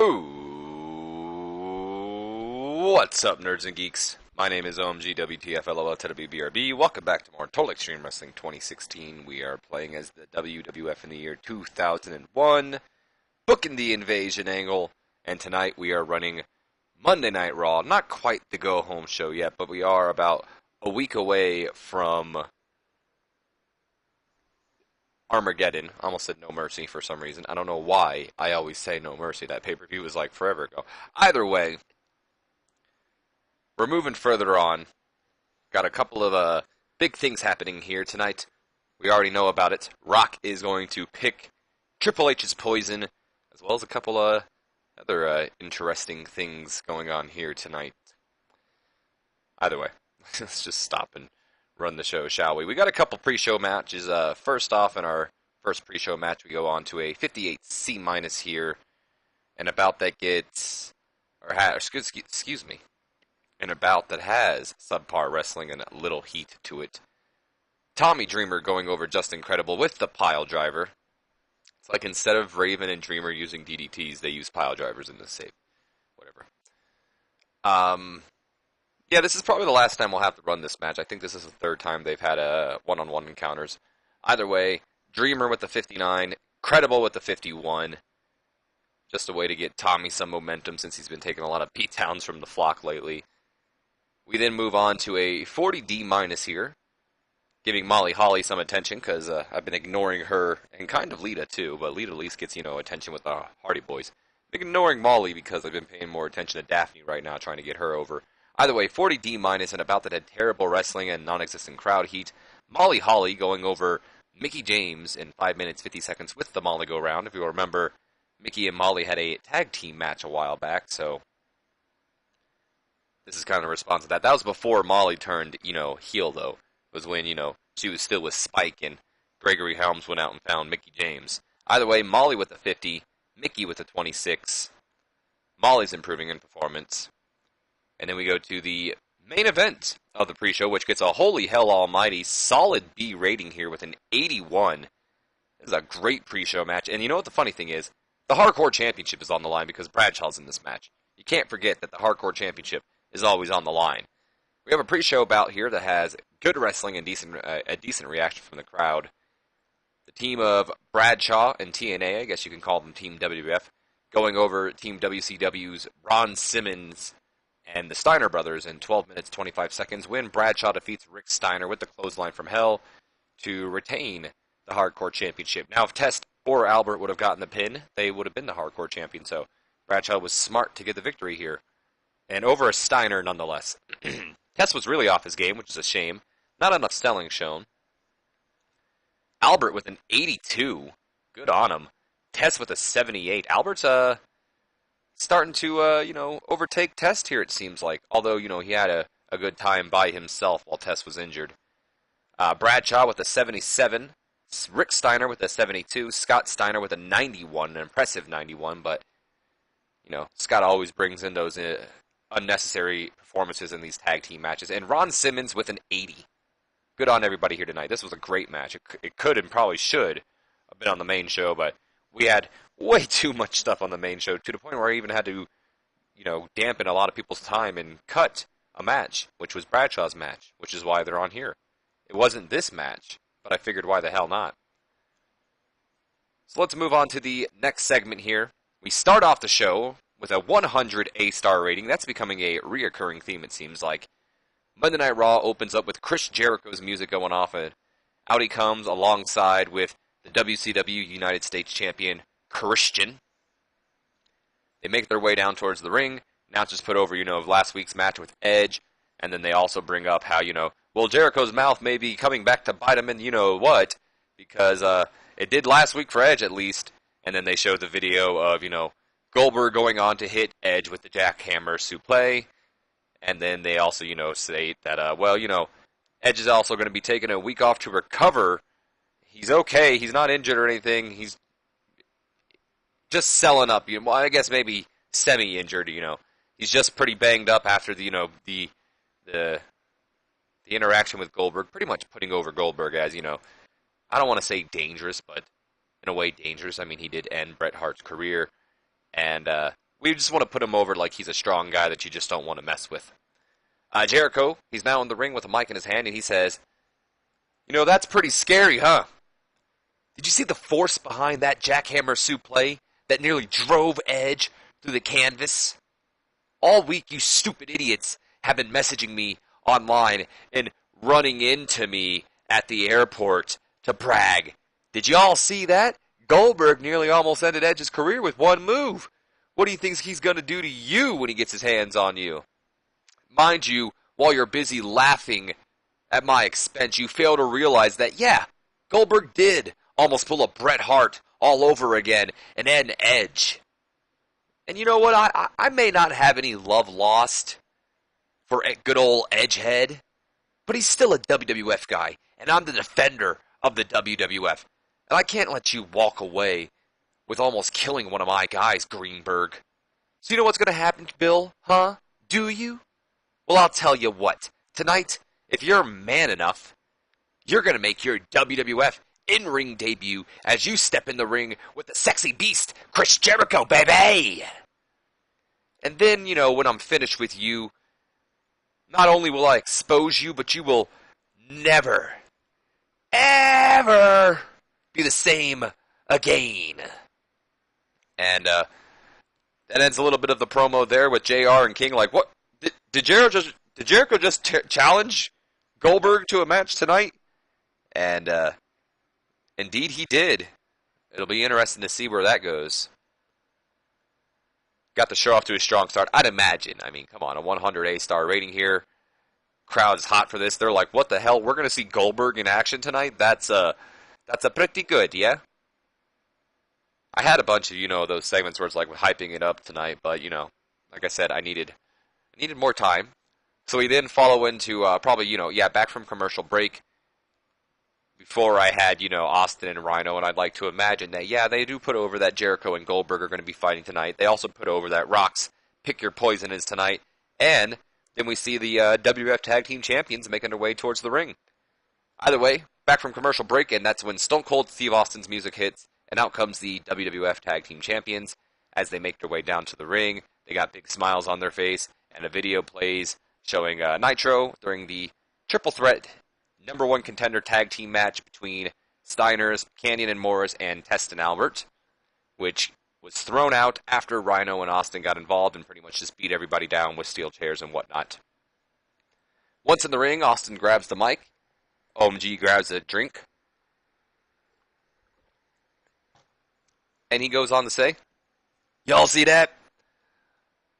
Ooh, what's up, nerds and geeks? My name is OMG WTF TEW. Welcome back to more Total Extreme Wrestling 2016. We are playing as the WWF in the year 2001, booking the invasion angle, and tonight we are running Monday Night Raw. Not quite the go-home show yet, but we are about a week away from Armageddon. I almost said No Mercy for some reason. I don't know why I always say No Mercy. That pay-per-view was like forever ago. Either way, we're moving further on. Got a couple of big things happening here tonight. We already know about it. Rock is going to pick Triple H's poison, as well as a couple of other interesting things going on here tonight. Either way, let's just stop and run the show, shall we? We got a couple pre-show matches. First off, in our first pre-show match, we go on to a 58C- here, and a bout that gets, excuse me, an bout that has subpar wrestling and a little heat to it. Tommy Dreamer going over Just Incredible with the pile driver. It's like instead of Raven and Dreamer using DDTs, they use pile drivers in this save. Whatever. Yeah, this is probably the last time we'll have to run this match. I think this is the third time they've had one-on-one encounters. Either way, Dreamer with the 59, Credible with the 51. Just a way to get Tommy some momentum since he's been taking a lot of beatdowns from the flock lately. We then move on to a 40D- here, giving Molly Holly some attention because I've been ignoring her, and kind of Lita too, but Lita at least gets, attention with the Hardy Boys. I'm ignoring Molly because I've been paying more attention to Daphne right now, trying to get her over. Either way, 40D- and about that had terrible wrestling and non-existent crowd heat. Molly Holly going over Mickie James in 5 minutes 50 seconds with the Molly go-round. If you'll remember, Mickie and Molly had a tag team match a while back, so this is kind of a response to that. That was before Molly turned, heel, though. It was when, she was still with Spike and Gregory Helms went out and found Mickie James. Either way, Molly with the 50, Mickie with the 26. Molly's improving in performance. And then we go to the main event of the pre-show, which gets a holy hell almighty solid B rating here with an 81. This is a great pre-show match. And you know what the funny thing is? The Hardcore Championship is on the line because Bradshaw's in this match. You can't forget that the Hardcore Championship is always on the line. We have a pre-show bout here that has good wrestling and a decent reaction from the crowd. The team of Bradshaw and TNA, I guess you can call them Team WWF, going over Team WCW's Ron Simmons and the Steiner brothers in 12 minutes 25 seconds when Bradshaw defeats Rick Steiner with the clothesline from hell to retain the Hardcore Championship. Now, if Test or Albert would have gotten the pin, they would have been the Hardcore Champion, so Bradshaw was smart to get the victory here. And over a Steiner, nonetheless. Test was really off his game, which is a shame. Not enough selling shown. Albert with an 82. Good on him. Test with a 78. Albert's, starting to, overtake Test here, it seems like. Although, he had a good time by himself while Test was injured. Bradshaw with a 77. Rick Steiner with a 72. Scott Steiner with a 91. An impressive 91, but, Scott always brings in those unnecessary performances in these tag team matches. And Ron Simmons with an 80. Good on everybody here tonight. This was a great match. It could and probably should have been on the main show, but we had way too much stuff on the main show to the point where I even had to, dampen a lot of people's time and cut a match, which was Bradshaw's match, which is why they're on here. It wasn't this match, but I figured why the hell not. So let's move on to the next segment here. We start off the show with a 100 A-star rating. That's becoming a reoccurring theme, it seems like. Monday Night Raw opens up with Chris Jericho's music going off, and out he comes alongside with the WCW United States Champion, Christian. They make their way down towards the ring. Announcers put over, last week's match with Edge, and then they also bring up how, Jericho's mouth may be coming back to bite him in what, because it did last week for Edge at least, and then they showed the video of, Goldberg going on to hit Edge with the jackhammer suplex, and then they also, state that, Edge is also going to be taking a week off to recover. He's okay. He's not injured or anything. He's just selling up. Well, I guess maybe semi-injured. He's just pretty banged up after the interaction with Goldberg. Pretty much putting over Goldberg as I don't want to say dangerous, but in a way dangerous. I mean, he did end Bret Hart's career, and We just want to put him over like he's a strong guy that you just don't want to mess with. Jericho, he's now in the ring with a mic in his hand, and he says, "You know, that's pretty scary, huh? Did you see the force behind that jackhammer suplex that nearly drove Edge through the canvas? All week, you stupid idiots have been messaging me online and running into me at the airport to brag. Did y'all see that? Goldberg nearly almost ended Edge's career with one move. What do you think he's going to do to you when he gets his hands on you?" Mind you, while you're busy laughing at my expense, you fail to realize that, yeah, Goldberg did almost pull a Bret Hart all over again and end Edge. And you know what? I may not have any love lost for good old Edgehead, but he's still a WWF guy, and I'm the defender of the WWF. And I can't let you walk away with almost killing one of my guys, Greenberg. So you know what's going to happen, Bill? Huh? Do you? Well, I'll tell you what. Tonight, if you're man enough, you're going to make your WWF in-ring debut as you step in the ring with the sexy beast, Chris Jericho, baby! And then, you know, when I'm finished with you, not only will I expose you, but you will never, ever be the same again. And that ends a little bit of the promo there with JR and King. Like, what? Did Jericho just challenge Goldberg to a match tonight? And indeed he did. It'll be interesting to see where that goes. Got the show off to a strong start, I'd imagine. I mean, come on, a 100 A-star rating here. Crowd is hot for this. They're like, what the hell? We're going to see Goldberg in action tonight? That's a pretty good, yeah? I had a bunch of, you know, those segments where it's like hyping it up tonight, but, you know, like I said, I needed more time. So we then follow into probably, you know, yeah, back from commercial break. Before I had, you know, Austin and Rhino, and I'd like to imagine that, yeah, they do put over that Jericho and Goldberg are going to be fighting tonight. They also put over that Rock's Pick Your Poison is tonight. And then we see the WWF Tag Team Champions making their way towards the ring. Either way, back from commercial break, and that's when Stone Cold Steve Austin's music hits, and out comes the WWF Tag Team Champions as they make their way down to the ring. They got big smiles on their face, and a video plays showing Nitro during the Triple Threat #1 contender tag team match between Steiners, Canyon and Morris, and Test and Albert, which was thrown out after Rhino and Austin got involved and pretty much just beat everybody down with steel chairs and whatnot. Once in the ring, Austin grabs the mic. OMG grabs a drink. And he goes on to say, "Y'all see that?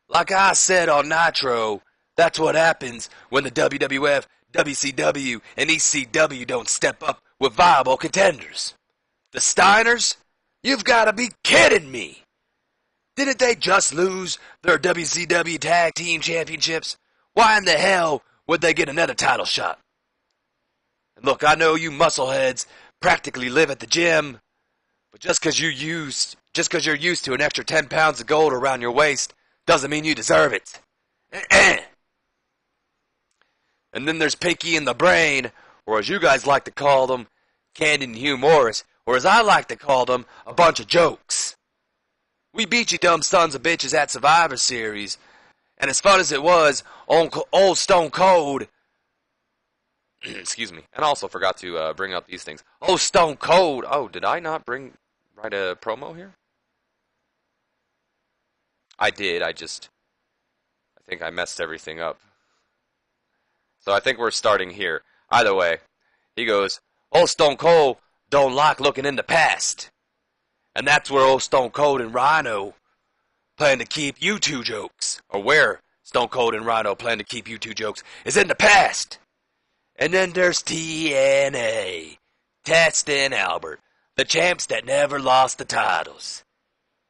Like I said on Nitro, that's what happens when the WWF, WCW, and ECW don't step up with viable contenders. The Steiners? You've got to be kidding me! Didn't they just lose their WCW Tag Team Championships? Why in the hell would they get another title shot? And look, I know you muscleheads practically live at the gym, but just because you're used to an extra 10 pounds of gold around your waist doesn't mean you deserve it. And then there's Pinky and the Brain, or as you guys like to call them, Canyon and Hugh Morris, or as I like to call them, a bunch of jokes. We beat you dumb sons of bitches at Survivor Series, and as fun as it was, old Stone Cold, excuse me, and I also forgot to bring up these things. Oh, Stone Cold, oh, did I not write a promo here? I did, I think I messed everything up. So I think we're starting here. Either way, he goes, "Old Stone Cold don't like looking in the past." And that's where old Stone Cold and Rhino plan to keep you two jokes. Or where Stone Cold and Rhino plan to keep you two jokes is in the past. And then there's TNA, Test and Albert, the champs that never lost the titles.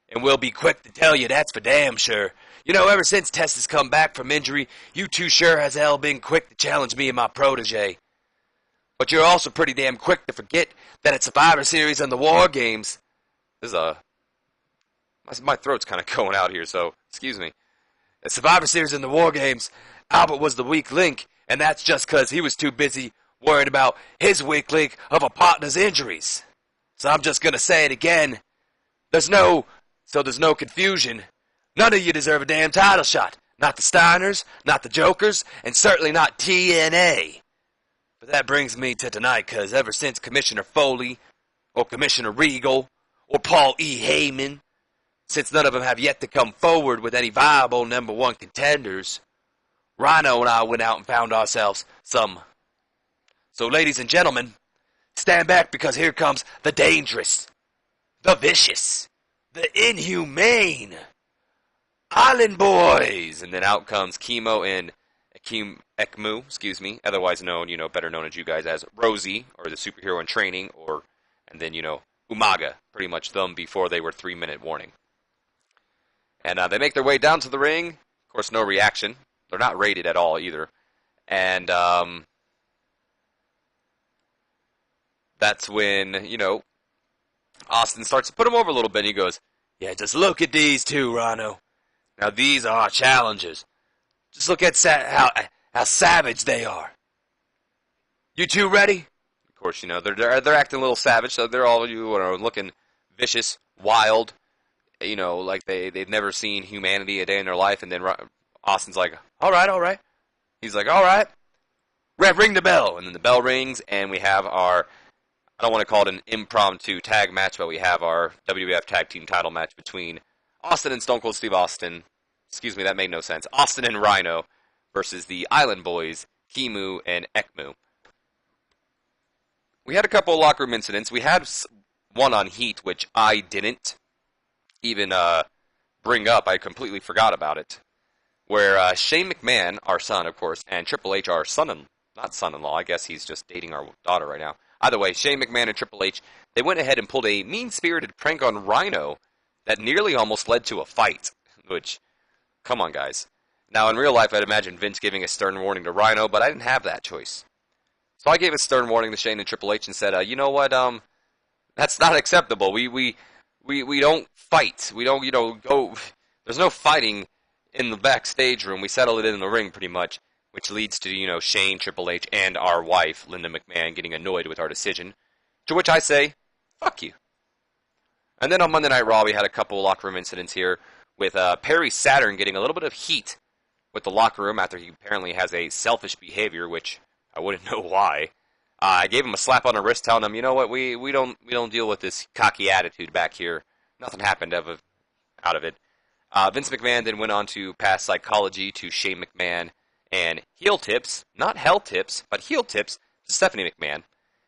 And we'll be quick to tell you that's for damn sure. You know, ever since Test has come back from injury, you two sure as hell been quick to challenge me and my protege. But you're also pretty damn quick to forget that at Survivor Series and the War Games, my throat's kind of going out here, so excuse me. At Survivor Series and the War Games, Albert was the weak link, and that's just because he was too busy worried about his weak link of a partner's injuries. So I'm just going to say it again. There's no confusion. None of you deserve a damn title shot. Not the Steiners, not the Jokers, and certainly not TNA. But that brings me to tonight, because ever since Commissioner Foley, or Commissioner Regal, or Paul E. Heyman, since none of them have yet to come forward with any viable number one contenders, Rhino and I went out and found ourselves some. So ladies and gentlemen, stand back, because here comes the dangerous, the vicious, the inhumane Island Boys. And then out comes Chemo and Ekmu, otherwise known, better known as you guys as Rosie, or the superhero in training, and then, Umaga, pretty much them before they were 3-minute warning. And they make their way down to the ring. Of course, no reaction. They're not rated at all either. And that's when, Austin starts to put him over a little bit. And he goes, yeah, just look at these two, Rhino. Now, these are our challengers. Just look at how savage they are. You two ready? Of course, they're acting a little savage, so they're all looking vicious, wild, like they've never seen humanity a day in their life. And then Austin's like, all right. He's like, all right. Ref, ring the bell. And then the bell rings, and we have our, I don't want to call it an impromptu tag match, but we have our WWF Tag Team title match between Austin and Stone Cold Steve Austin. Excuse me, that made no sense. Austin and Rhino versus the Island Boys, Kimu and Ekmu. We had a couple of locker room incidents. We had one on Heat, which I didn't even bring up. I completely forgot about it. Where Shane McMahon, our son, of course, and Triple H, our not son-in-law, I guess he's just dating our daughter right now. Either way, Shane McMahon and Triple H, they went ahead and pulled a mean-spirited prank on Rhino that nearly almost led to a fight, which, come on, guys. Now, in real life, I'd imagine Vince giving a stern warning to Rhino, but I didn't have that choice. So I gave a stern warning to Shane and Triple H and said, you know what, that's not acceptable. We don't fight. We don't, go, there's no fighting in the backstage room. We settle it in the ring, pretty much, which leads to, Shane, Triple H, and our wife, Linda McMahon, getting annoyed with our decision, to which I say, fuck you. And then on Monday Night Raw, we had a couple of locker room incidents here, with Perry Saturn getting a little bit of heat with the locker room after he apparently has a selfish behavior, which I wouldn't know why. I gave him a slap on the wrist, telling him, you know what, we don't deal with this cocky attitude back here. Nothing happened out of it. Vince McMahon then went on to pass psychology to Shane McMahon and heel tips, not hell tips, but heel tips to Stephanie McMahon.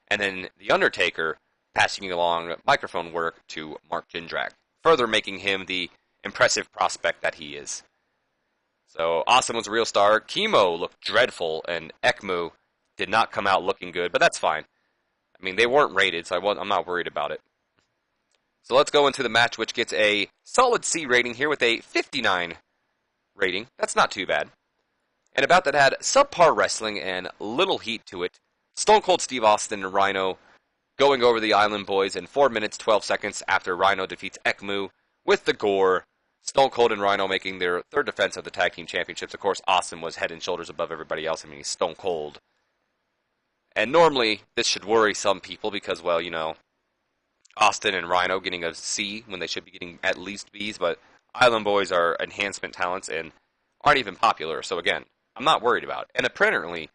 And then The Undertaker passing along microphone work to Mark Jindrak, further making him the impressive prospect that he is. So Austin was a real star. Chemo looked dreadful, and Ekmu did not come out looking good, but that's fine. I mean, they weren't rated, so I'm not worried about it. So let's go into the match, which gets a solid C rating here with a 59 rating. That's not too bad. And about that had subpar wrestling and little heat to it. Stone Cold Steve Austin and Rhino going over the Island Boys in 4 minutes, 12 seconds after Rhino defeats Ekmu with the gore. Stone Cold and Rhino making their third defense of the Tag Team Championships. Of course, Austin was head and shoulders above everybody else. I mean, he's Stone Cold. And normally, this should worry some people because, well, Austin and Rhino getting a C when they should be getting at least Bs, but Island Boys are enhancement talents and aren't even popular. So again, I'm not worried about it. And apparently,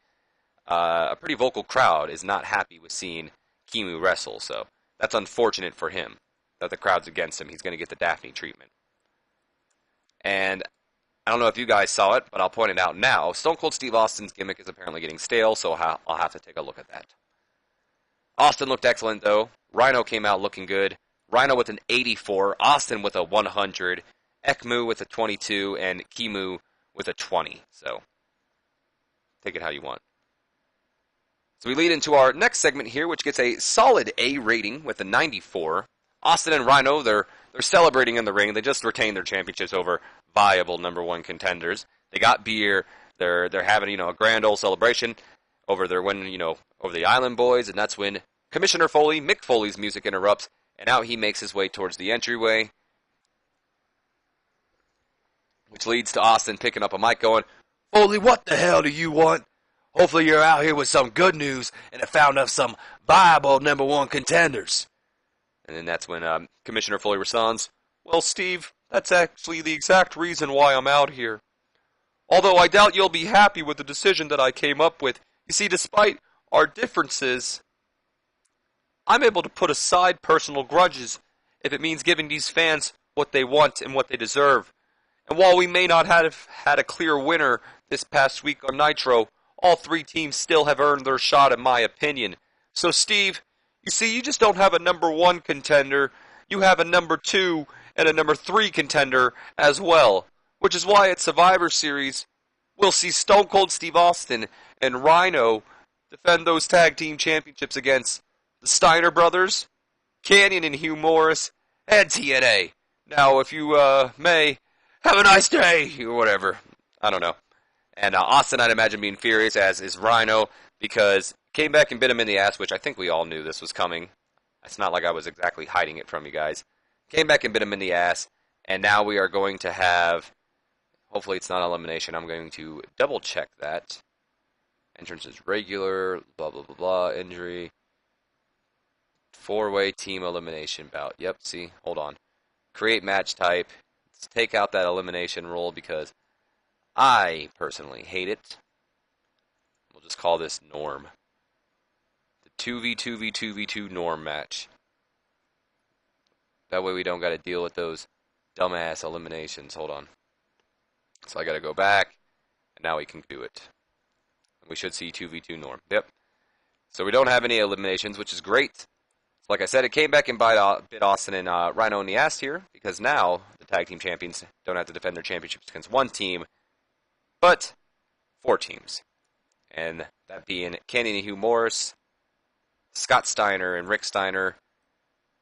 a pretty vocal crowd is not happy with seeing Kimu wrestle, so that's unfortunate for him that the crowd's against him. He's going to get the Daphne treatment. And I don't know if you guys saw it, but I'll point it out now. Stone Cold Steve Austin's gimmick is apparently getting stale, so I'll have to take a look at that. Austin looked excellent, though. Rhino came out looking good. Rhino with an 84, Austin with a 100, Ekmu with a 22, and Kimu with a 20. So, take it how you want. So we lead into our next segment here, which gets a solid A rating with a 94. Austin and Rhino, they're celebrating in the ring. They just retained their championships over viable number one contenders. They got beer. They're having, a grand old celebration over their win, over the Island Boys, and that's when Commissioner Foley, Mick Foley's music interrupts, and out he makes his way towards the entryway, which leads to Austin picking up a mic going, Foley, what the hell do you want? Hopefully you're out here with some good news and have found us some viable number one contenders. And then that's when Commissioner Foley responds, well, Steve, That's actually the exact reason why I'm out here. Although I doubt you'll be happy with the decision that I came up with. You see, despite our differences, I'm able to put aside personal grudges if it means giving these fans what they want and what they deserve. And while we may not have had a clear winner this past week on Nitro, all three teams still have earned their shot in my opinion. So Steve, you see, you just don't have a number 1 contender, you have a number 2 and a number 3 contender as well. Which is why at Survivor Series, we'll see Stone Cold Steve Austin and Rhino defend those tag team championships against the Steiner brothers, Canyon and Hugh Morris, and TNA. Now, if you may, have a nice day, or whatever. I don't know. And Austin, I'd imagine, being furious, as is Rhino, because came back and bit him in the ass, which I think we all knew this was coming. It's not like I was exactly hiding it from you guys. Came back and bit him in the ass, and now we are going to have... Hopefully it's not elimination. I'm going to double check that. Entrance is regular, blah, blah, blah, blah, injury. 4-way team elimination bout. Yep, see, hold on. Create match type. Let's take out that elimination rule because I personally hate it. We'll just call this norm. The 2v2v2v2 norm match. That way we don't got to deal with those dumbass eliminations. Hold on. So I got to go back, and now we can do it. We should see 2v2 norm. Yep. So we don't have any eliminations, which is great. So like I said, it came back and bit Austin and Rhino in the ass here, because now the tag team champions don't have to defend their championships against one team, but 4 teams. And that being Canyon and Hugh Morris, Scott Steiner and Rick Steiner,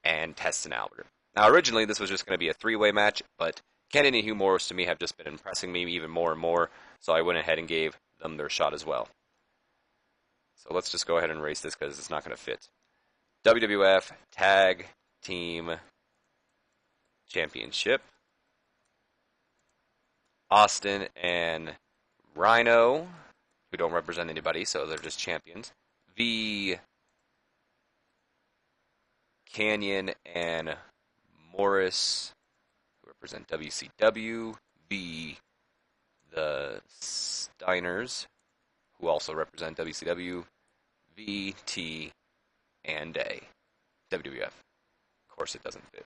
and Test and Albert. Now originally this was just going to be a 3-way match, but Canyon and Hugh Morris to me have just been impressing me even more and more, so I went ahead and gave them their shot as well. So let's just go ahead and race this because it's not going to fit. WWF Tag Team Championship. Austin and Rhino, who don't represent anybody, so they're just champions. V. Canyon and Morris, represent WCW, v. the Steiners, who also represent WCW, v. T. and A. WWF. Of course it doesn't fit.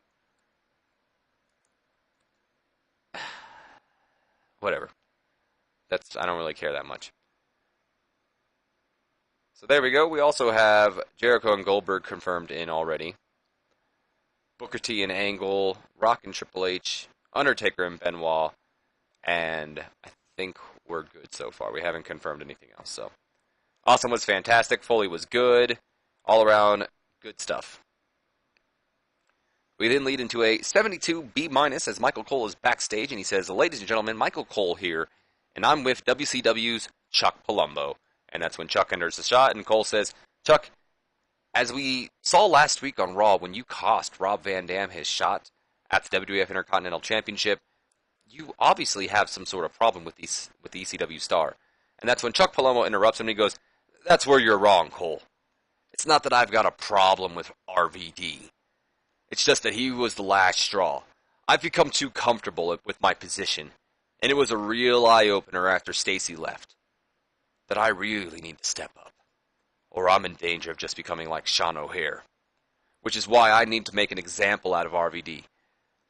Whatever. I don't really care that much. So there we go. We also have Jericho and Goldberg confirmed in already. Booker T and Angle, Rock and Triple H, Undertaker and Benoit, and I think we're good so far. We haven't confirmed anything else. So Austin was fantastic. Foley was good. All around, good stuff. We then lead into a 72 B- as Michael Cole is backstage, and he says, "Ladies and gentlemen, Michael Cole here, and I'm with WCW's Chuck Palumbo." And that's when Chuck enters the shot, and Cole says, "Chuck, as we saw last week on Raw, when you cost Rob Van Dam his shot at the WWF Intercontinental Championship, you obviously have some sort of problem with the ECW star." And that's when Chuck Palumbo interrupts him, and he goes, "That's where you're wrong, Cole. It's not that I've got a problem with RVD. It's just that he was the last straw. I've become too comfortable with my position, and it was a real eye-opener after Stacy left, that I really need to step up, or I'm in danger of just becoming like Sean O'Hare, which is why I need to make an example out of RVD.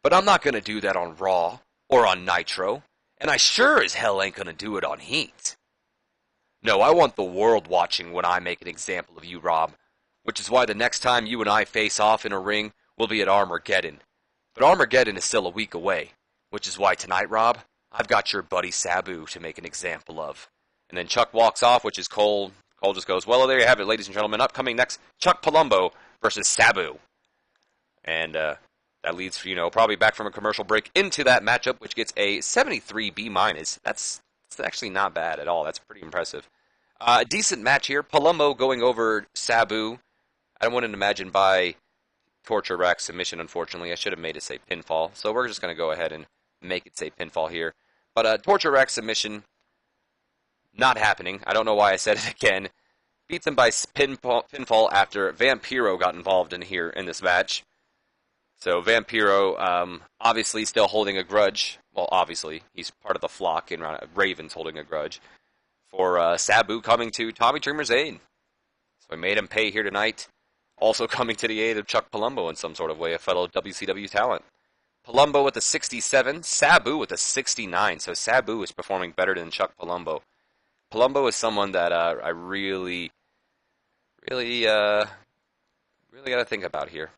But I'm not going to do that on Raw or on Nitro, and I sure as hell ain't going to do it on Heat. No, I want the world watching when I make an example of you, Rob, which is why the next time you and I face off in a ring will be at Armageddon. But Armageddon is still a week away, which is why tonight, Rob, I've got your buddy Sabu to make an example of." And then Chuck walks off, which is Cole. Cole just goes, "Well, there you have it, ladies and gentlemen. Upcoming next, Chuck Palumbo versus Sabu." And that leads, probably back from a commercial break into that matchup, which gets a 73 B-. That's actually not bad at all. That's pretty impressive. A decent match here. Palumbo going over Sabu. I don't want to imagine by torture rack submission, unfortunately. I should have made it say pinfall. So we're just going to go ahead and make it say pinfall here. But torture rack submission, not happening. I don't know why I said it again. Beats him by pinfall after Vampiro got involved in this match. So Vampiro, obviously still holding a grudge. Well, obviously, he's part of the flock, and Raven's holding a grudge for Sabu coming to Tommy Dreamer's aid. So we made him pay here tonight. Also coming to the aid of Chuck Palumbo in some sort of way, a fellow WCW talent. Palumbo with a 67, Sabu with a 69. So Sabu is performing better than Chuck Palumbo. Palumbo is someone that I really got to think about here.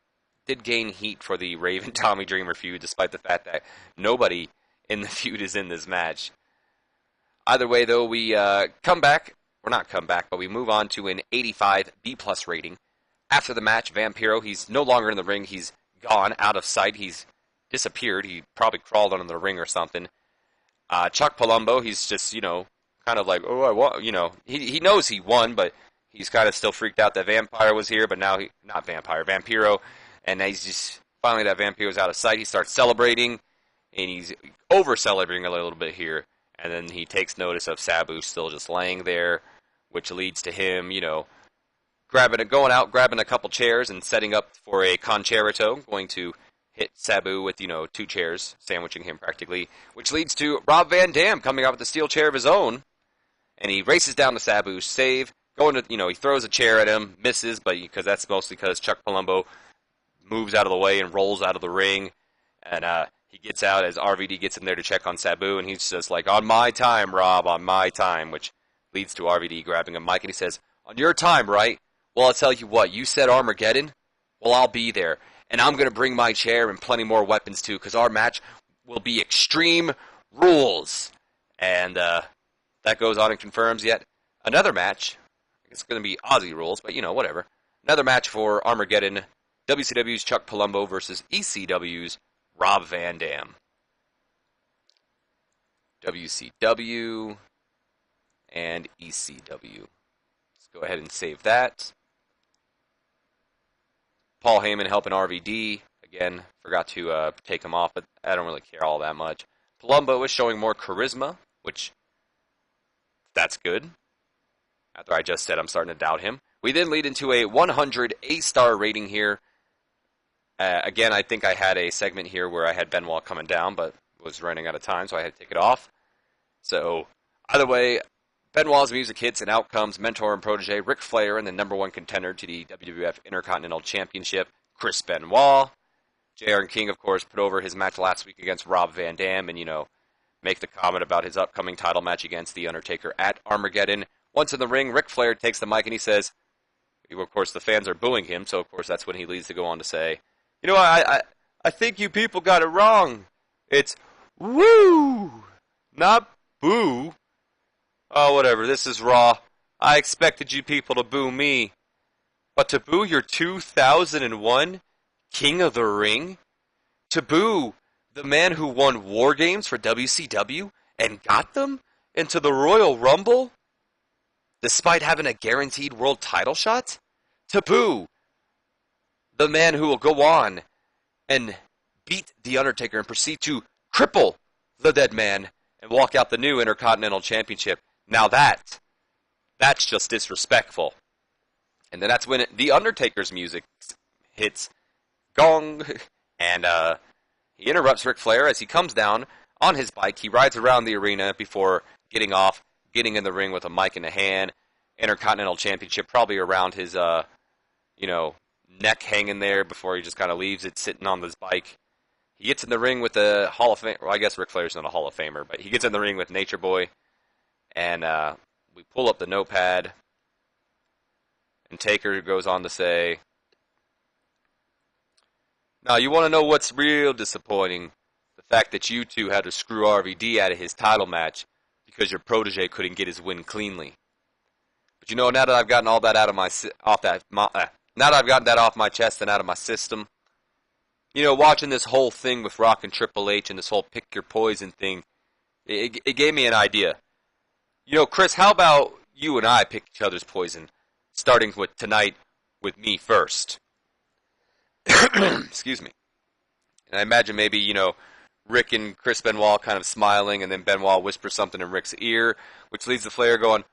Did gain heat for the Raven Tommy Dreamer feud, despite the fact that nobody in the feud is in this match. Either way, though, we come back. Or not come back, but we move on to an 85 B+ rating. After the match, Vampiro, he's no longer in the ring. He's gone, out of sight. He's disappeared. He probably crawled under the ring or something. Chuck Palumbo, he's just, kind of like, oh, I won. He knows he won, but he's kind of still freaked out that Vampire was here, but now Vampiro. And he's just, finally that Vampiro's out of sight. He starts celebrating, and he's over-celebrating a little bit here. And then he takes notice of Sabu still just laying there, which leads to him, going out, grabbing a couple chairs and setting up for a concerto, going to hit Sabu with, 2 chairs, sandwiching him practically, which leads to Rob Van Dam coming out with a steel chair of his own, and he races down to Sabu's save, he throws a chair at him, misses, but because that's mostly because Chuck Palumbo moves out of the way and rolls out of the ring, and he gets out as RVD gets in there to check on Sabu, and he's just like, on my time, Rob, on my time, which leads to RVD grabbing a mic, and he says, on your time, right? Well, I'll tell you what, you said Armageddon? Well, I'll be there, and I'm going to bring my chair and plenty more weapons, too, because our match will be Extreme Rules. And that goes on and confirms yet another match. It's going to be Aussie Rules, but, whatever. Another match for Armageddon, WCW's Chuck Palumbo versus ECW's Rob Van Dam. WCW and ECW. Let's go ahead and save that. Paul Heyman helping RVD. Again, forgot to take him off, but I don't really care all that much. Palumbo is showing more charisma, which, that's good. After I just said I'm starting to doubt him. We then lead into a 100 A-star rating here. Again, I think I had a segment here where I had Benoit coming down, but was running out of time, so I had to take it off. So, either way, Benoit's music hits and out comes mentor and protege Ric Flair and the #1 contender to the WWF Intercontinental Championship, Chris Benoit. JR and King, of course, put over his match last week against Rob Van Dam and, make the comment about his upcoming title match against The Undertaker at Armageddon. Once in the ring, Ric Flair takes the mic and he says, of course, the fans are booing him, so of course that's when he leads to go on to say, I think you people got it wrong. It's woo, not boo. Oh, whatever, this is Raw. I expected you people to boo me. But to boo your 2001 King of the Ring? To boo the man who won War Games for WCW and got them into the Royal Rumble? Despite having a guaranteed world title shot? To boo the man who will go on and beat The Undertaker and proceed to cripple the dead man and walk out the new Intercontinental Championship. Now that's just disrespectful. And then that's when The Undertaker's music hits gong, and he interrupts Ric Flair as he comes down on his bike. He rides around the arena before getting off, getting in the ring with a mic in a hand. Intercontinental Championship probably around his, neck hanging there before he just kind of leaves it sitting on this bike. He gets in the ring with the Hall of Fame. Well, I guess Ric Flair's not a Hall of Famer, but he gets in the ring with Nature Boy. And we pull up the notepad, and Taker goes on to say, now, you want to know what's real disappointing? The fact that you two had to screw RVD out of his title match because your protege couldn't get his win cleanly. But now that I've gotten all that out of now that I've gotten that off my chest and out of my system, watching this whole thing with Rock and Triple H and this whole pick your poison thing, it gave me an idea. Chris, how about you and I pick each other's poison, starting with tonight with me first? Excuse me. And I imagine maybe, Rick and Chris Benoit kind of smiling, and then Benoit whispers something in Rick's ear, which leads the Flair going,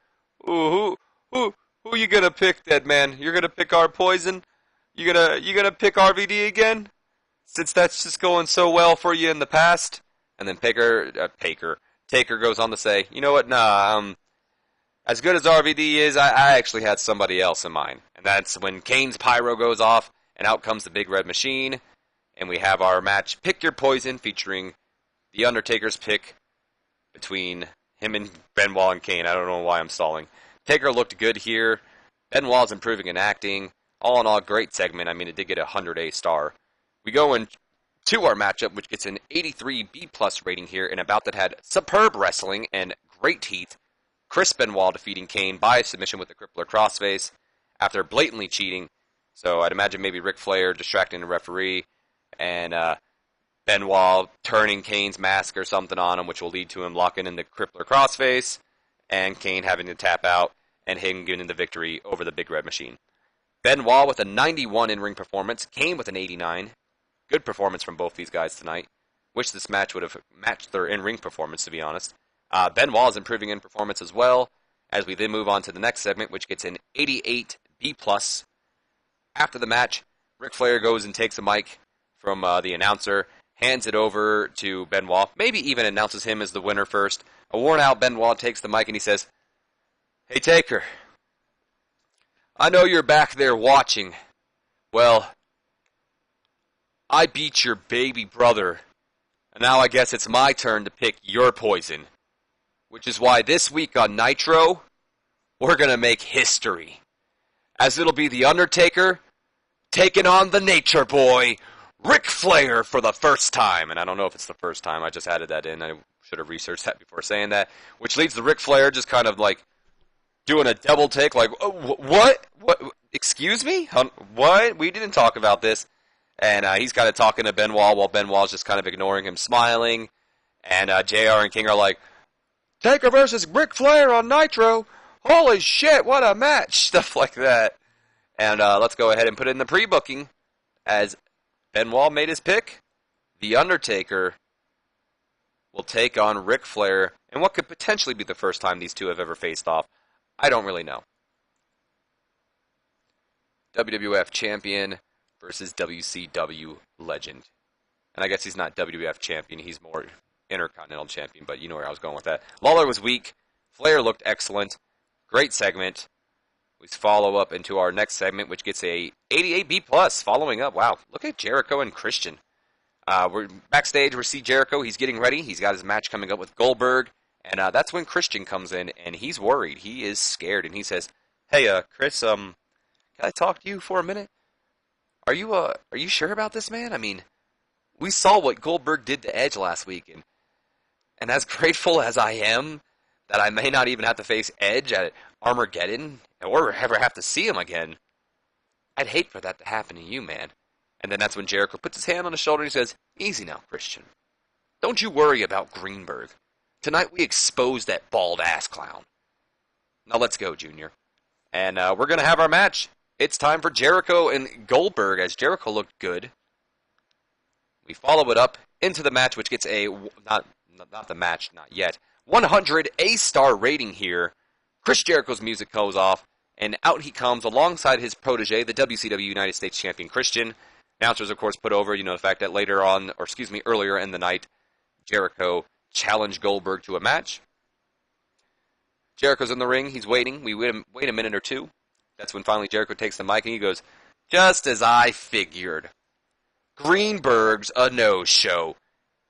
ooh, who you gonna pick, dead man? You're gonna pick our poison? You gonna pick RVD again? since that's just going so well for you in the past. And then Taker goes on to say, you know what, nah, as good as RVD is, I actually had somebody else in mind. And that's when Kane's pyro goes off, and out comes the Big Red Machine, and we have our match, Pick Your Poison, featuring The Undertaker's pick between him and Benoit and Kane. I don't know why I'm stalling. Taker looked good here. Benoit's improving in acting. All in all, great segment. I mean, it did get a 100 star. We go into our matchup, which gets an 83 B+ rating here, in a bout that had superb wrestling and great heat. Chris Benoit defeating Kane by submission with the crippler crossface after blatantly cheating. So I'd imagine maybe Ric Flair distracting the referee, and Benoit turning Kane's mask or something on him, which will lead to him locking in the crippler crossface, and Kane having to tap out, and him getting the victory over the Big Red Machine. Benoit with a 91 in-ring performance, Kane with an 89. Good performance from both these guys tonight. Wish this match would have matched their in-ring performance, to be honest. Benoit is improving in performance as well, as we then move on to the next segment, which gets an 88 B+. After the match, Ric Flair goes and takes a mic from the announcer, hands it over to Benoit, maybe even announces him as the winner first. A worn-out Benoit takes the mic and he says, "Hey, Taker, I know you're back there watching. Well, I beat your baby brother, and now I guess it's my turn to pick your poison. Which is why this week on Nitro, we're going to make history. As it'll be The Undertaker taking on the Nature Boy, Ric Flair, for the first time." And I don't know if it's the first time, I just added that in. I should have researched that before saying that. Which leads to Ric Flair just kind of like doing a double take, like, oh, what? Excuse me? What? We didn't talk about this. And he's kind of talking to Benoit while Benoit's just kind of ignoring him, smiling. And JR and King are like, "Taker versus Ric Flair on Nitro. Holy shit, what a match." Stuff like that. And let's go ahead and put it in the pre-booking. As Benoit made his pick, The Undertaker will take on Ric Flair in what could potentially be the first time these two have ever faced off. I don't really know. WWF Champion versus WCW Legend. And I guess he's not WWF Champion, he's more Intercontinental Champion, but you know where I was going with that. Lawler was weak. Flair looked excellent. Great segment. We follow up into our next segment, which gets a 88 B+, following up. Wow, look at Jericho and Christian. We're backstage, we see Jericho, he's getting ready. He's got his match coming up with Goldberg. And that's when Christian comes in, and he's worried. He is scared, and he says, "Hey, Chris, can I talk to you for a minute? Are you sure about this, man? I mean, we saw what Goldberg did to Edge last week, and as grateful as I am that I may not even have to face Edge at Armageddon, or ever have to see him again, I'd hate for that to happen to you, man." And then that's when Jericho puts his hand on his shoulder and he says, "Easy now, Christian. Don't you worry about Greenberg. Tonight we exposed that bald-ass clown. Now let's go, Junior." And we're going to have our match. It's time for Jericho and Goldberg, as Jericho looked good. We follow it up into the match, which gets a, not the match, not yet, 100 A-star rating here. Chris Jericho's music goes off, and out he comes alongside his protege, the WCW United States Champion Christian. Announcers, of course, put over, the fact that earlier in the night, Jericho challenged Goldberg to a match. Jericho's in the ring. He's waiting. We wait a minute or two. That's when finally Jericho takes the mic and he goes, "Just as I figured. Greenberg's a no-show.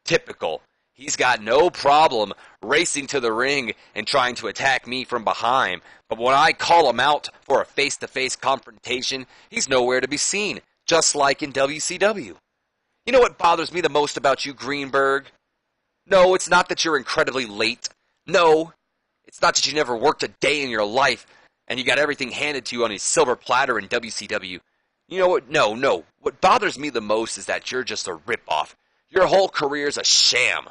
Typical. He's got no problem racing to the ring and trying to attack me from behind. But when I call him out for a face-to-face confrontation, he's nowhere to be seen, just like in WCW. You know what bothers me the most about you, Greenberg? No, it's not that you're incredibly late. No, it's not that you never worked a day in your life and you got everything handed to you on a silver platter in WCW. You know what? No. What bothers me the most is that you're just a ripoff. Your whole career's a sham.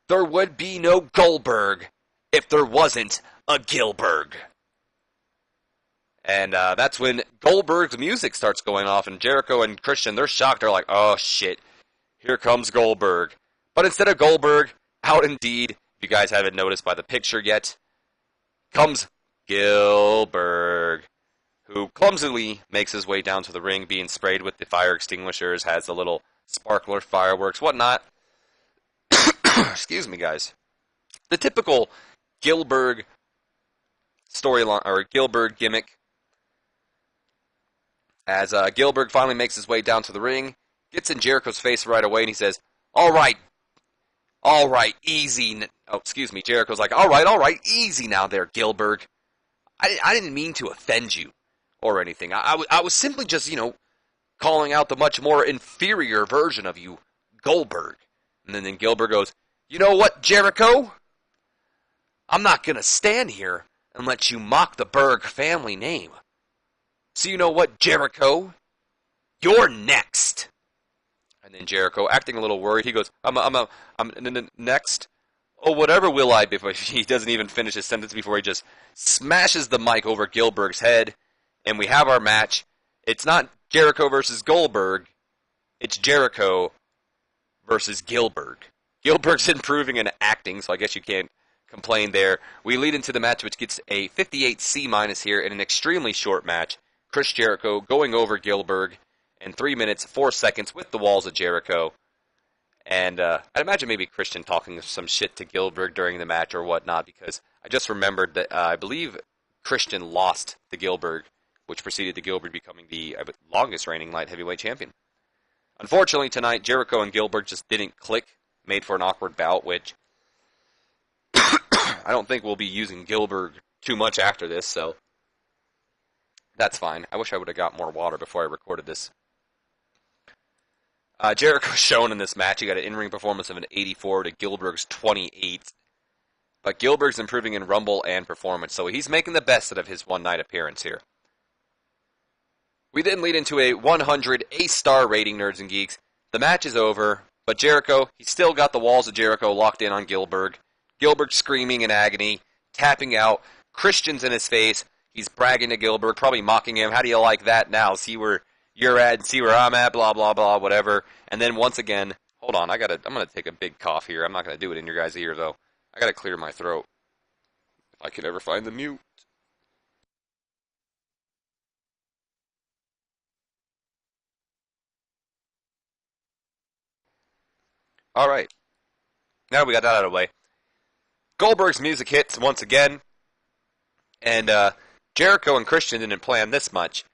There would be no Goldberg if there wasn't a Gilberg." And that's when Goldberg's music starts going off, and Jericho and Christian, they're shocked. They're like, "Oh, shit, here comes Goldberg." But instead of Goldberg, out indeed, if you guys haven't noticed by the picture yet, comes Gilberg, who clumsily makes his way down to the ring, being sprayed with the fire extinguishers, has a little sparkler, fireworks, whatnot. Excuse me, guys. The typical Gillberg storyline, or Gillberg gimmick, as Gillberg finally makes his way down to the ring, gets in Jericho's face right away, and he says, all right, easy. Oh, excuse me, Jericho's like, all right, easy now there, Gillberg. I didn't mean to offend you or anything. I was simply just, calling out the much more inferior version of you, Goldberg. And then Gillberg goes, you know what, Jericho? I'm not going to stand here and let you mock the Berg family name. So you know what, Jericho? You're next. And then Jericho, acting a little worried, he goes, I'm next? Oh, whatever will I be? He doesn't even finish his sentence before he just smashes the mic over Gillberg's head, and we have our match. It's not Jericho versus Goldberg, it's Jericho versus Gillberg. Gillberg's improving in acting, so I guess you can't complain there. We lead into the match, which gets a 58 C- here in an extremely short match. Chris Jericho going over Gillberg in 3 minutes, 4 seconds with the walls of Jericho. And I'd imagine maybe Christian talking some shit to Gillberg during the match or whatnot, because I just remembered that I believe Christian lost to Gillberg, which preceded to Gillberg becoming the longest reigning light heavyweight champion. Unfortunately tonight, Jericho and Gillberg just didn't click, made for an awkward bout, which I don't think we'll be using Gillberg too much after this, so that's fine. I wish I would have got more water before I recorded this. Jericho's shown in this match. He got an in-ring performance of an 84 to Gillberg's 28. But Gillberg's improving in Rumble and performance, so he's making the best out of his one-night appearance here. We then lead into a 100 A-star rating, Nerds and Geeks. The match is over, but Jericho, he's still got the walls of Jericho locked in on Gillberg. Gillberg screaming in agony, tapping out. Christian's in his face. He's bragging to Gillberg, probably mocking him. How do you like that now? See where you're at and see where I'm at, blah, blah, blah, whatever. And then once again, hold on, I'm going to take a big cough here. I'm not going to do it in your guys' ear, though. I got to clear my throat. If I could ever find the mute. All right. Now we got that out of the way. Goldberg's music hits once again. And Jericho and Christian didn't plan this much,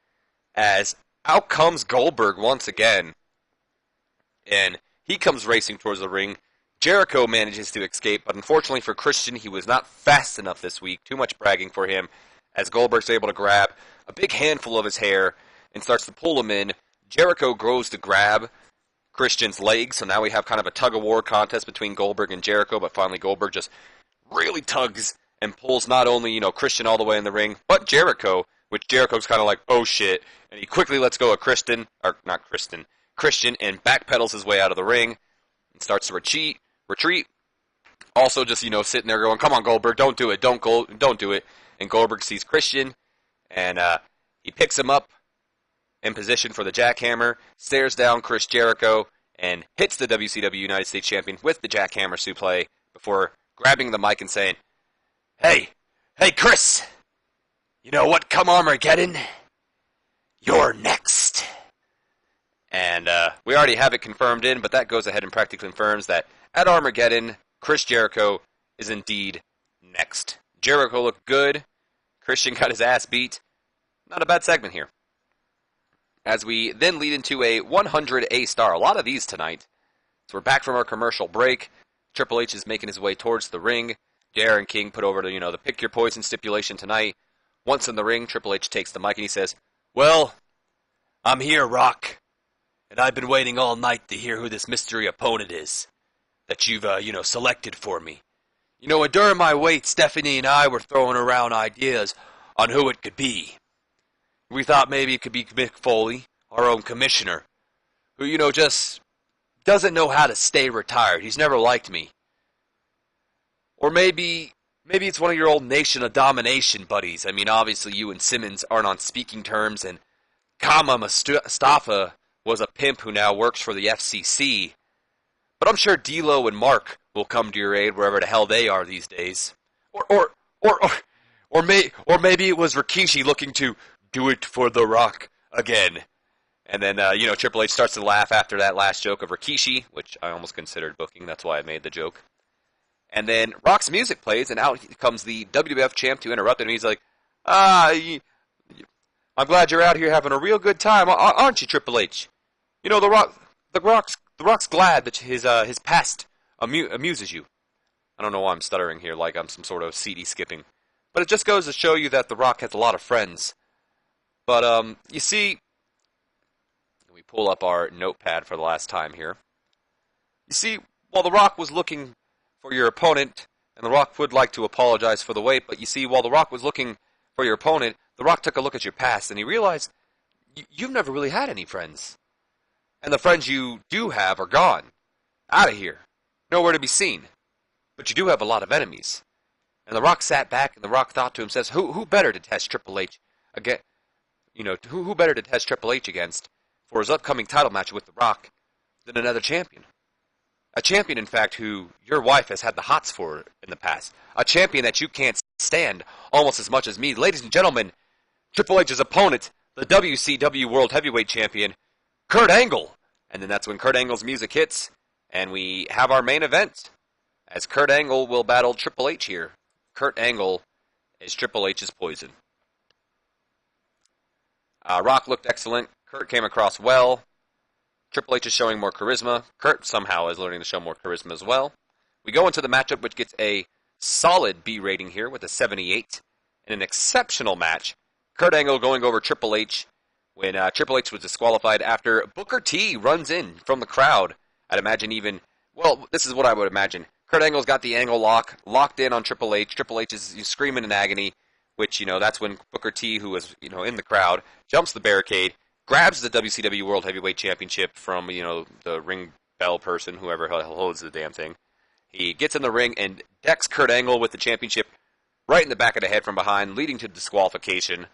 as out comes Goldberg once again. And he comes racing towards the ring. Jericho manages to escape, but unfortunately for Christian, he was not fast enough this week. Too much bragging for him, as Goldberg's able to grab a big handful of his hair and starts to pull him in. Jericho goes to grab Christian's legs, so now we have kind of a tug-of-war contest between Goldberg and Jericho, but finally Goldberg just really tugs and pulls not only, Christian all the way in the ring, but Jericho, which Jericho's kind of like, oh shit, and he quickly lets go of Christian, and backpedals his way out of the ring, and starts to retreat, also just, sitting there going, come on Goldberg, don't do it, don't do it, and Goldberg sees Christian, and he picks him up in position for the jackhammer, stares down Chris Jericho, and hits the WCW United States Champion with the jackhammer suplex before grabbing the mic and saying, Hey, Chris, you know what, come Armageddon, you're next. And we already have it confirmed in, but that goes ahead and practically confirms that at Armageddon, Chris Jericho is indeed next. Jericho looked good, Christian got his ass beat, not a bad segment here. As we then lead into a 100 A-star, a lot of these tonight. So we're back from our commercial break. Triple H is making his way towards the ring. JR and King put over to, the pick your poison stipulation tonight. Once in the ring, Triple H takes the mic and he says, well, I'm here, Rock. And I've been waiting all night to hear who this mystery opponent is that you've, selected for me. And during my wait, Stephanie and I were throwing around ideas on who it could be. We thought maybe it could be Mick Foley, our own commissioner, who, just doesn't know how to stay retired. He's never liked me. Or maybe it's one of your old Nation of Domination buddies. I mean, obviously you and Simmons aren't on speaking terms, and Kama Mustafa was a pimp who now works for the FCC. But I'm sure D'Lo and Mark will come to your aid wherever the hell they are these days. Or maybe it was Rikishi looking to do it for The Rock again. And then, Triple H starts to laugh after that last joke of Rikishi, which I almost considered booking. That's why I made the joke. And then Rock's music plays, and out comes the WWF champ to interrupt him. And he's like, I'm glad you're out here having a real good time, aren't you, Triple H? You know, the Rock's glad that his past amuses you. I don't know why I'm stuttering here like I'm some sort of CD skipping. But it just goes to show you that The Rock has a lot of friends. But, you see, we pull up our notepad for the last time here. You see, while The Rock was looking for your opponent, and The Rock would like to apologize for the wait, but you see, while The Rock was looking for your opponent, The Rock took a look at your past, and he realized you've never really had any friends. And the friends you do have are gone. Out of here. Nowhere to be seen. But you do have a lot of enemies. And The Rock sat back, and The Rock thought to himself, who better to test Triple H again? Who better to test Triple H against for his upcoming title match with The Rock than another champion? A champion, in fact, who your wife has had the hots for in the past. A champion that you can't stand almost as much as me. Ladies and gentlemen, Triple H's opponent, the WCW World Heavyweight Champion, Kurt Angle. And then that's when Kurt Angle's music hits, and we have our main event, as Kurt Angle will battle Triple H here. Kurt Angle is Triple H's poison. Rock looked excellent. Kurt came across well. Triple H is showing more charisma. Kurt somehow is learning to show more charisma as well. We go into the matchup, which gets a solid B rating here with a 78. In an exceptional match, Kurt Angle going over Triple H when Triple H was disqualified after Booker T runs in from the crowd. I'd imagine this is what I would imagine. Kurt Angle's got the angle locked in on Triple H. Triple H is screaming in agony, which, that's when Booker T, who was, in the crowd, jumps the barricade, grabs the WCW World Heavyweight Championship from, the ring bell person, whoever holds the damn thing. He gets in the ring and decks Kurt Angle with the championship right in the back of the head from behind, leading to disqualification.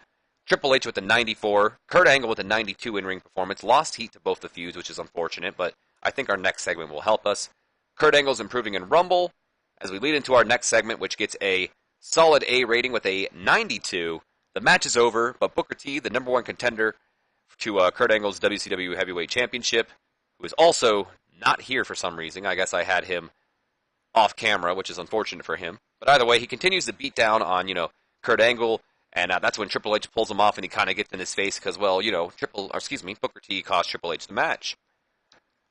Triple H with a 94, Kurt Angle with a 92 in-ring performance. Lost heat to both the feuds, which is unfortunate, but I think our next segment will help us. Kurt Angle's improving in Rumble as we lead into our next segment, which gets a solid A rating with a 92. The match is over, but Booker T, the number one contender to Kurt Angle's WCW Heavyweight Championship, who is also not here for some reason. I guess I had him off camera, which is unfortunate for him. But either way, he continues to beat down on, Kurt Angle, and that's when Triple H pulls him off and he kind of gets in his face because, Booker T cost Triple H the match.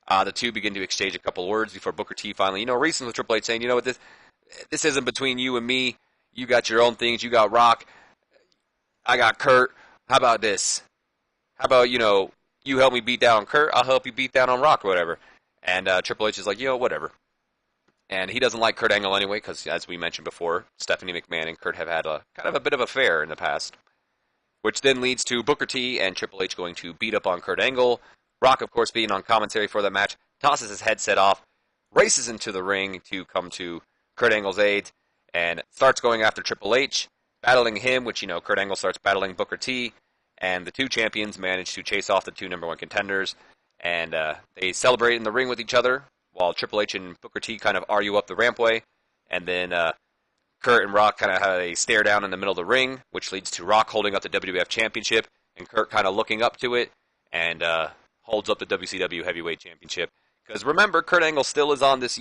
The two begin to exchange a couple words before Booker T finally, reasons with Triple H saying, what, this isn't between you and me. You got your own things. You got Rock. I got Kurt. How about this? How about, you help me beat down on Kurt, I'll help you beat down on Rock or whatever. And Triple H is like, whatever. And he doesn't like Kurt Angle anyway because, as we mentioned before, Stephanie McMahon and Kurt have had a kind of a bit of an affair in the past. Which then leads to Booker T and Triple H going to beat up on Kurt Angle. Rock, of course, being on commentary for that match, tosses his headset off, races into the ring to come to Kurt Angle's aid, and starts going after Triple H, battling him, which, Kurt Angle starts battling Booker T, and the two champions manage to chase off the two number one contenders, and they celebrate in the ring with each other, while Triple H and Booker T kind of argue up the rampway, and then Kurt and Rock kind of have a stare down in the middle of the ring, which leads to Rock holding up the WWF Championship, and Kurt kind of looking up to it, and holds up the WCW Heavyweight Championship. Because remember, Kurt Angle still is on this,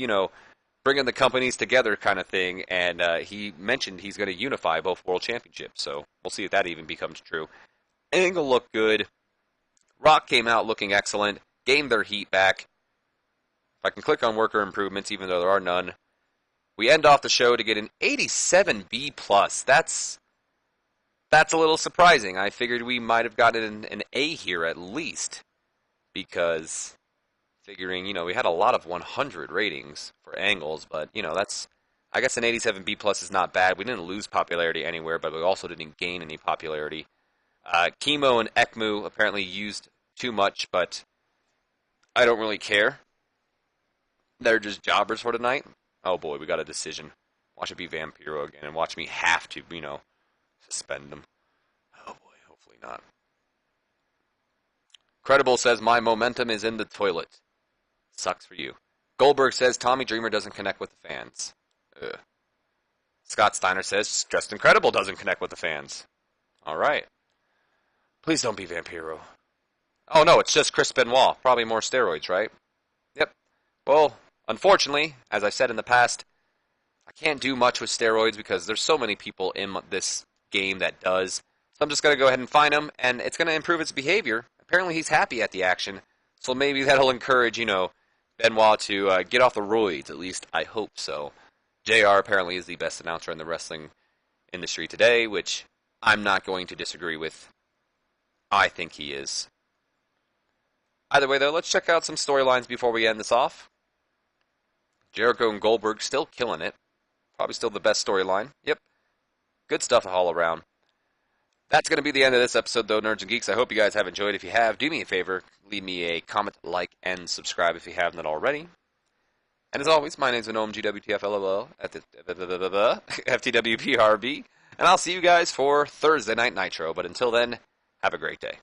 bringing the companies together kind of thing, and he mentioned he's going to unify both world championships, so we'll see if that even becomes true. Angle looked good. Rock came out looking excellent, gained their heat back. If I can click on worker improvements, even though there are none, we end off the show to get an 87B+. That's a little surprising. I figured we might have gotten an A here at least, because figuring, we had a lot of 100 ratings for Angles, but, that's, I guess an 87B+ is not bad. We didn't lose popularity anywhere, but we also didn't gain any popularity. Chemo and ECMO apparently used too much, but I don't really care. They're just jobbers for tonight. Oh boy, we got a decision. Watch it be Vampiro again, and watch me have to, suspend them. Oh boy, hopefully not. Credible says, my momentum is in the toilet. Sucks for you. Goldberg says, Tommy Dreamer doesn't connect with the fans. Ugh. Scott Steiner says, Just Incredible doesn't connect with the fans. Alright. Please don't be Vampiro. Oh no, it's just Chris Benoit. Probably more steroids, right? Yep. Well, unfortunately, as I said in the past, I can't do much with steroids because there's so many people in this game that does. So I'm just going to go ahead and find him, and it's going to improve its behavior. Apparently he's happy at the action, so maybe that'll encourage, Benoit to get off the roids, at least I hope so. JR apparently is the best announcer in the wrestling industry today, which I'm not going to disagree with. I think he is. Either way, though, let's check out some storylines before we end this off. Jericho and Goldberg still killing it. Probably still the best storyline. Yep. Good stuff all around. That's going to be the end of this episode, though, Nerds and Geeks. I hope you guys have enjoyed. If you have, do me a favor. Leave me a comment, like, and subscribe if you haven't already. And as always, my name's Venom, GWTFLLL, FTWPRB. And I'll see you guys for Thursday Night Nitro. But until then, have a great day.